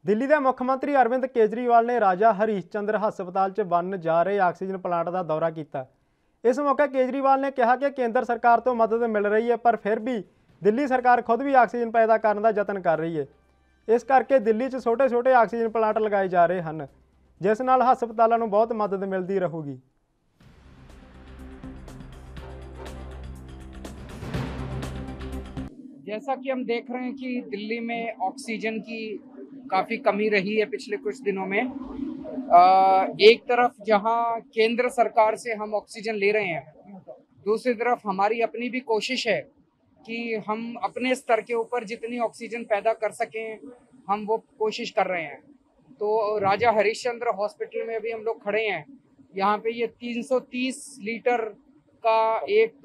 ਦਿੱਲੀ ਦੇ ਮੁੱਖ ਮੰਤਰੀ ਅਰਵਿੰਦ ਕੇਜਰੀਵਾਲ ਨੇ ਰਾਜਾ ਹਰੀਸ਼ ਚੰਦਰ ਹਸਪਤਾਲ 'ਚ ਬਣਨ ਜਾ ਰਹੇ ਆਕਸੀਜਨ ਪਲਾਂਟ ਦਾ ਦੌਰਾ ਕੀਤਾ। ਇਸ ਮੌਕੇ ਕੇਜਰੀਵਾਲ ਨੇ ਕਿਹਾ ਕਿ ਕੇਂਦਰ ਸਰਕਾਰ ਤੋਂ ਮਦਦ ਮਿਲ ਰਹੀ ਹੈ, ਪਰ ਫਿਰ ਵੀ ਦਿੱਲੀ ਸਰਕਾਰ ਖੁਦ ਵੀ ਆਕਸੀਜਨ ਪੈਦਾ ਕਰਨ ਦਾ ਯਤਨ ਕਰ ਰਹੀ ਹੈ। ਇਸ ਕਰਕੇ ਦਿੱਲੀ 'ਚ ਛੋਟੇ-ਛੋਟੇ ਆਕਸੀਜਨ ਪਲਾਂਟ ਲਗਾਏ ਜਾ ਰਹੇ ਹਨ, ਜਿਸ ਨਾਲ ਹਸਪਤਾਲਾਂ ਨੂੰ ਬਹੁਤ ਮਦਦ ਮਿਲਦੀ ਰਹੂਗੀ। जैसा कि हम देख रहे हैं कि दिल्ली में ऑक्सीजन की काफ़ी कमी रही है पिछले कुछ दिनों में। एक तरफ जहां केंद्र सरकार से हम ऑक्सीजन ले रहे हैं, दूसरी तरफ हमारी अपनी भी कोशिश है कि हम अपने स्तर के ऊपर जितनी ऑक्सीजन पैदा कर सकें, हम वो कोशिश कर रहे हैं। तो राजा हरिश्चंद्र हॉस्पिटल में अभी हम लोग खड़े हैं। यहाँ पे ये 330 लीटर का एक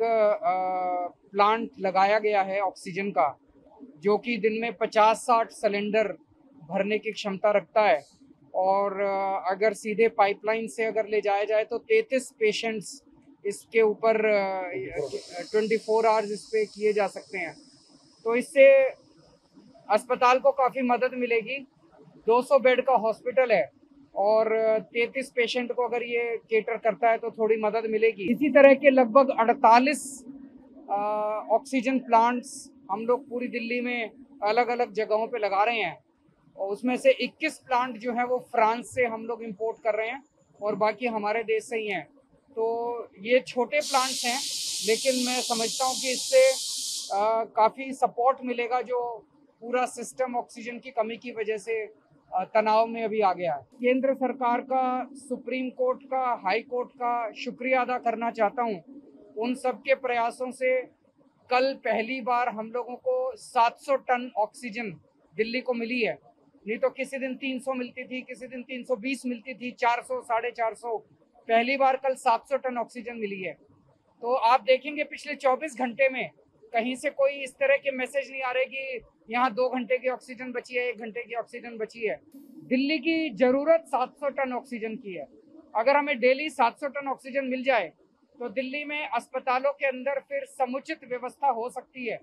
प्लांट लगाया गया है ऑक्सीजन का, जो कि दिन में 50-60 सिलेंडर भरने की क्षमता रखता है। और अगर सीधे पाइपलाइन से अगर ले जाया जाए तो 33 पेशेंट्स इसके ऊपर 24 आवर्स इस पे किए जा सकते हैं। तो इससे अस्पताल को काफ़ी मदद मिलेगी। 200 बेड का हॉस्पिटल है और 33 पेशेंट को अगर ये केटर करता है तो थोड़ी मदद मिलेगी। इसी तरह के लगभग 48 ऑक्सीजन प्लांट्स हम लोग पूरी दिल्ली में अलग अलग जगहों पे लगा रहे हैं, और उसमें से 21 प्लांट जो है वो फ्रांस से हम लोग इंपोर्ट कर रहे हैं और बाकी हमारे देश से ही हैं। तो ये छोटे प्लांट्स हैं, लेकिन मैं समझता हूँ कि इससे काफ़ी सपोर्ट मिलेगा, जो पूरा सिस्टम ऑक्सीजन की कमी की वजह से तनाव में अभी आ गया है। केंद्र सरकार का, सुप्रीम कोर्ट का, हाई कोर्ट का शुक्रिया अदा करना चाहता हूँ। उन सब के प्रयासों से कल पहली बार हम लोगों को 700 टन ऑक्सीजन दिल्ली को मिली है। नहीं तो किसी दिन 300 मिलती थी, किसी दिन 320 मिलती थी, 400, 450। पहली बार कल 700 टन ऑक्सीजन मिली है। तो आप देखेंगे पिछले 24 घंटे में कहीं से कोई इस तरह के मैसेज नहीं आ रहे कि यहाँ 2 घंटे की ऑक्सीजन बची है, 1 घंटे की ऑक्सीजन बची है। दिल्ली की जरूरत 700 टन ऑक्सीजन की है। अगर हमें डेली 700 टन ऑक्सीजन मिल जाए तो दिल्ली में अस्पतालों के अंदर फिर समुचित व्यवस्था हो सकती है।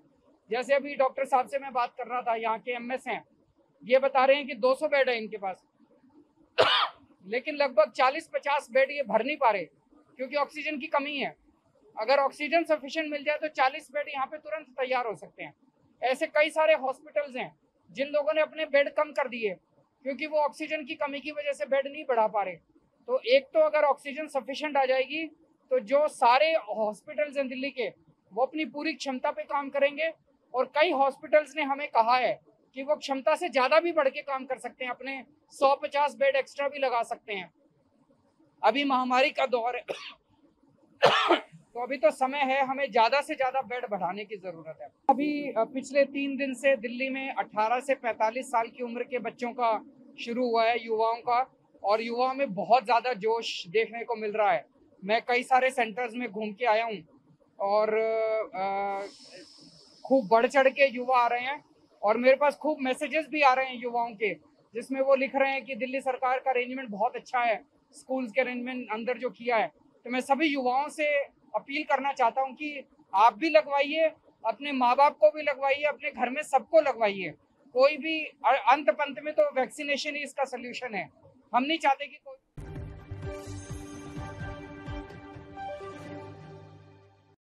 जैसे अभी डॉक्टर साहब से मैं बात कर रहा था, यहाँ के एमएस हैं, ये बता रहे हैं कि 200 बेड है इनके पास, लेकिन लगभग 40-50 बेड ये भर नहीं पा रहे क्योंकि ऑक्सीजन की कमी है। अगर ऑक्सीजन सफिशिएंट मिल जाए तो 40 बेड यहाँ पे तुरंत तैयार हो सकते हैं। ऐसे कई सारे हॉस्पिटल्स हैं जिन लोगों ने अपने बेड कम कर दिए क्योंकि वो ऑक्सीजन की कमी की वजह से बेड नहीं बढ़ा पा रहे। तो एक तो अगर ऑक्सीजन सफिशिएंट आ जाएगी तो जो सारे हॉस्पिटल्स हैं दिल्ली के, वो अपनी पूरी क्षमता पे काम करेंगे, और कई हॉस्पिटल्स ने हमें कहा है कि वो क्षमता से ज़्यादा भी बढ़ के काम कर सकते हैं, अपने 150 बेड एक्स्ट्रा भी लगा सकते हैं। अभी महामारी का दौर है तो अभी तो समय है, हमें ज़्यादा से ज़्यादा बेड बढ़ाने की ज़रूरत है। अभी पिछले 3 दिन से दिल्ली में 18 से 45 साल की उम्र के बच्चों का शुरू हुआ है, युवाओं का, और युवाओं में बहुत ज़्यादा जोश देखने को मिल रहा है। मैं कई सारे सेंटर्स में घूम के आया हूँ और खूब बढ़ चढ़ के युवा आ रहे हैं, और मेरे पास खूब मैसेजेस भी आ रहे हैं युवाओं के, जिसमें वो लिख रहे हैं कि दिल्ली सरकार का अरेंजमेंट बहुत अच्छा है, स्कूल्स के अरेंजमेंट अंदर जो किया है। तो मैं सभी युवाओं से अपील करना चाहता हूँ कि आप भी लगवाइए, अपने माँ बाप को भी लगवाइए, अपने घर में सबको लगवाइए। कोई भी अंत पंत में तो वैक्सीनेशन ही इसका सोल्यूशन है। हम नहीं चाहते कि कोई